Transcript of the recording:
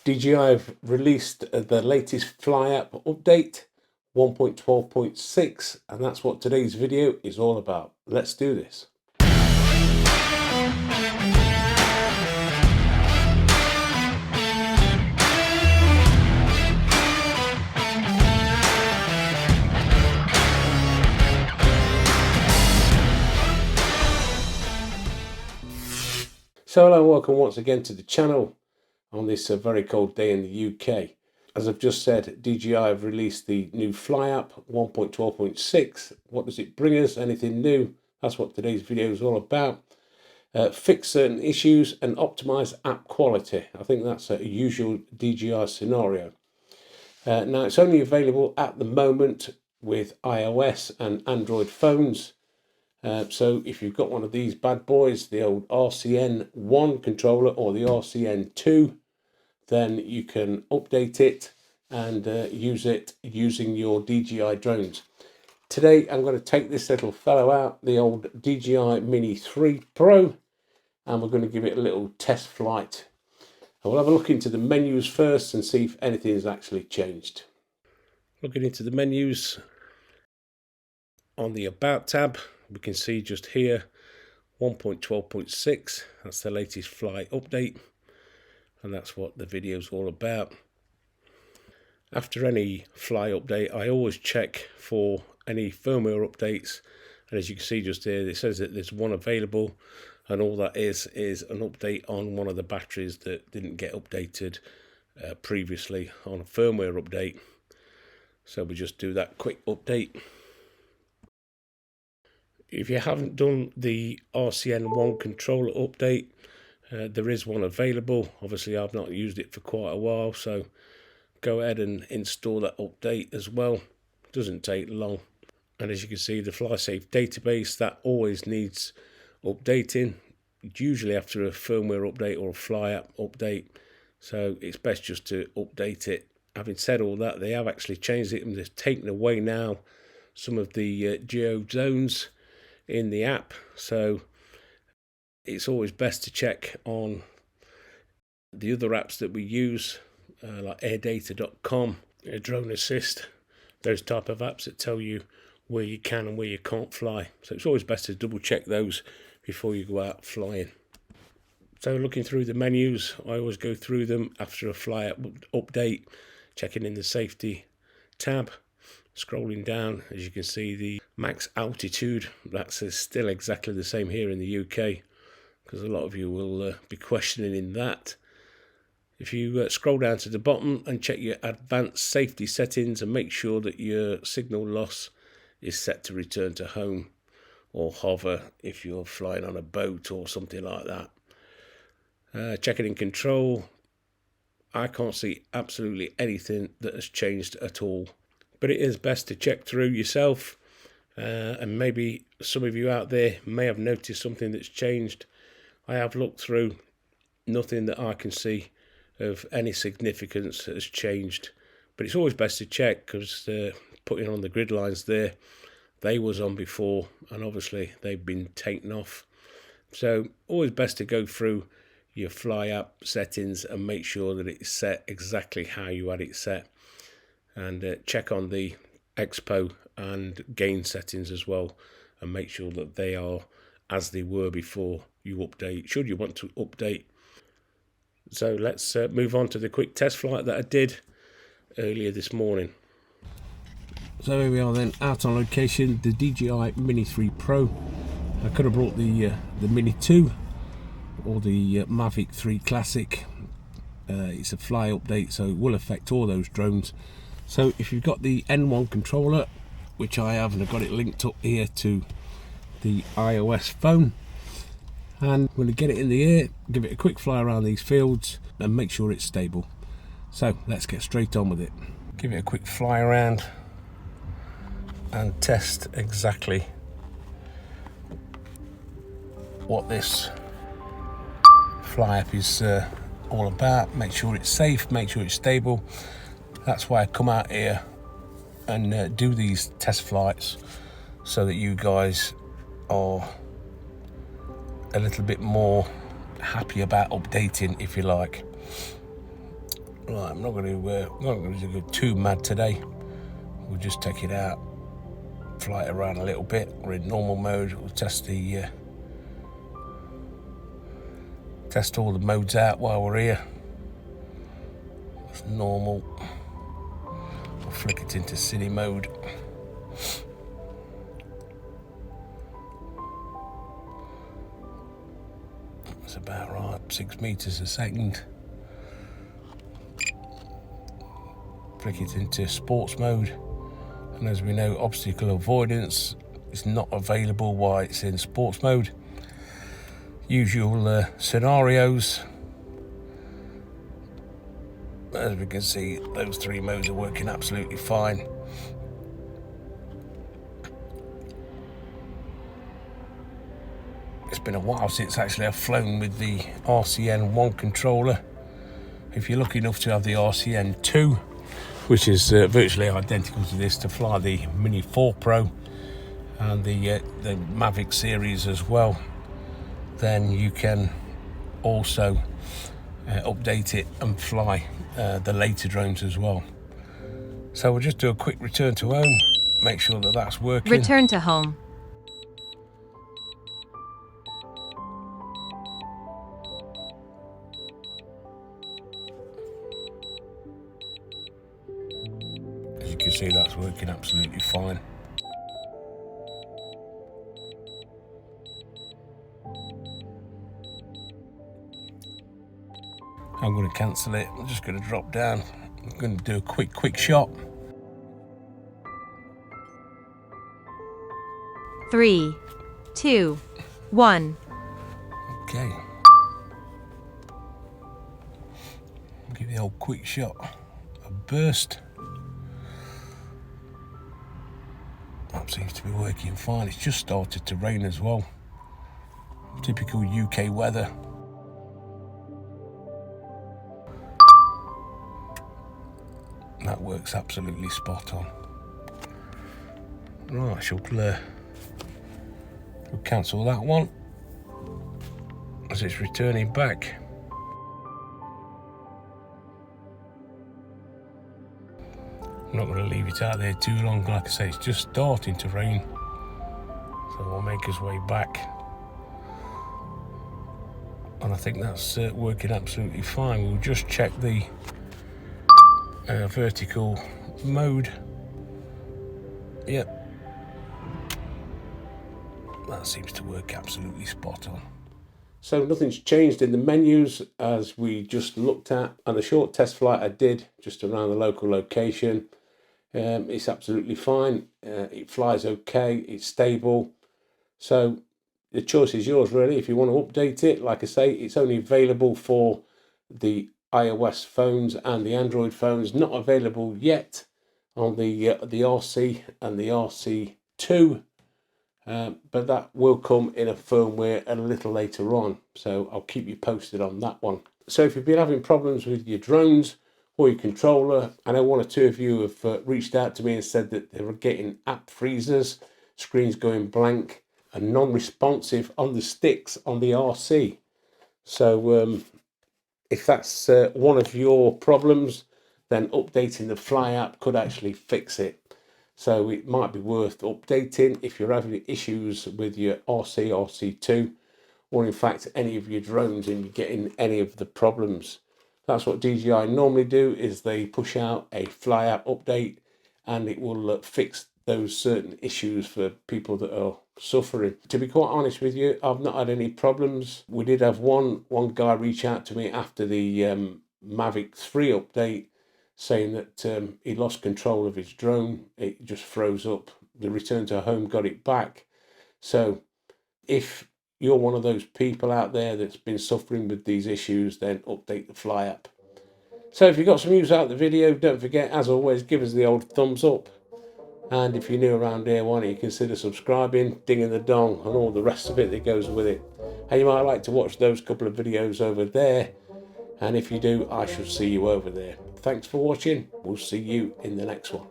DJI have released the latest Fly app update 1.12.6, and that's what today's video is all about. Let's do this. So hello and welcome once again to the channel on this very cold day in the UK. As I've just said, DJI have released the new Fly app 1.12.6. What does it bring us? Anything new? That's what today's video is all about. Fix certain issues and optimize app quality. I think that's a usual DJI scenario. Now it's only available at the moment with iOS and Android phones. So if you've got one of these bad boys, the old RCN1 controller or the RCN2, then you can update it and use it using your DJI drones. Today I'm going to take this little fellow out, the old DJI Mini 3 Pro, and we're going to give it a little test flight. And we'll have a look into the menus first and see if anything has actually changed. Looking into the menus, on the About tab, we can see just here 1.12.6, that's the latest Fly update, and that's what the video is all about. After any Fly update, I always check for any firmware updates, and as you can see just here, it says that there's one available, and all that is an update on one of the batteries that didn't get updated previously on a firmware update. So we just do that quick update. If you haven't done the RCN1 controller update, there is one available. Obviously I've not used it for quite a while, so go ahead and install that update as well. It doesn't take long. And as you can see, the FlySafe database, that always needs updating, usually after a firmware update or a Fly app update, so it's best just to update it. Having said all that, they have actually changed it and they've taken away now some of the geo zones in the app, so it's always best to check on the other apps that we use, like airdata.com, Drone Assist, those type of apps that tell you where you can and where you can't fly. So it's always best to double check those before you go out flying. So looking through the menus, I always go through them after a Fly app update, checking in the safety tab. Scrolling down, as you can see, the max altitude, that's still exactly the same here in the UK, because a lot of you will be questioning in that. If you scroll down to the bottom and check your advanced safety settings and make sure that your signal loss is set to return to home or hover if you're flying on a boat or something like that. Checking in control, I can't see absolutely anything that has changed at all. But it is best to check through yourself, and maybe some of you out there may have noticed something that's changed. I have looked through, nothing that I can see of any significance has changed. But it's always best to check, because putting on the grid lines there, they was on before, and obviously they've been taken off. So always best to go through your Fly app settings and make sure that it's set exactly how you had it set. And check on the expo and gain settings as well, and make sure that they are as they were before you update, should you want to update. So let's move on to the quick test flight that I did earlier this morning. So here we are then, out on location, the DJI Mini 3 Pro. I could have brought the Mini 2 or the Mavic 3 Classic. It's a Fly update, so it will affect all those drones. So if you've got the N1 controller, which I have, and I've got it linked up here to the iOS phone, and when you get it in the air, give it a quick fly around these fields and make sure it's stable. So let's get straight on with it. Give it a quick fly around and test exactly what this Fly app is all about. Make sure it's safe, make sure it's stable. That's why I come out here and do these test flights, so that you guys are a little bit more happy about updating, if you like. Right, I'm not going to go too mad today. We'll just take it out, fly it around a little bit. We're in normal mode. We'll test all the modes out while we're here. It's normal. I'll flick it into city mode. That's about right, 6 meters a second. Flick it into sports mode, and as we know, obstacle avoidance is not available while it's in sports mode. Usual scenarios. As we can see, those 3 modes are working absolutely fine. It's been a while since actually I've flown with the RCN1 controller. If you're lucky enough to have the RCN2, which is virtually identical to this, to fly the Mini 4 Pro and the Mavic series as well, then you can also update it and fly the later drones as well. So we'll just do a quick return to home, make sure that that's working. Return to home. As you can see, that's working absolutely fine. I'm going to cancel it. I'm just going to drop down. I'm going to do a quick shot. 3, 2, 1. Okay. Give the old quick shot a burst. That seems to be working fine. It's just started to rain as well. Typical UK weather. That works absolutely spot on. Right, I shall we'll cancel that one as it's returning back. I'm not going to leave it out there too long. Like I say, it's just starting to rain, so we'll make his way back. And I think that's working absolutely fine. We'll just check the vertical mode. Yep, that seems to work absolutely spot on. So nothing's changed in the menus as we just looked at, and the short test flight I did just around the local location. It's absolutely fine. It flies okay, it's stable. So the choice is yours really. If you want to update it, like I say, it's only available for the iOS phones and the Android phones, not available yet on the RC and the RC2, but that will come in a firmware a little later on, so I'll keep you posted on that one. So if you've been having problems with your drones or your controller, I know 1 or 2 of you have reached out to me and said that they were getting app freezers, screens going blank and non-responsive on the sticks on the RC. So if that's one of your problems, then updating the Fly app could actually fix it. So it might be worth updating if you're having issues with your RC, RC2, or in fact any of your drones and you're getting any of the problems. That's what DJI normally do, is they push out a Fly app update and it will fix those certain issues for people that are suffering. To be quite honest with you, I've not had any problems. We did have one guy reach out to me after the Mavic 3 update saying that he lost control of his drone. It just froze up. The return to home got it back. So if you're one of those people out there that's been suffering with these issues, then update the Fly app. So if you got some use out of the video, don't forget, as always, give us the old thumbs up. And if you're new around here, why don't you consider subscribing, dinging the dong, and all the rest of it that goes with it. And you might like to watch those couple of videos over there. And if you do, I shall see you over there. Thanks for watching. We'll see you in the next one.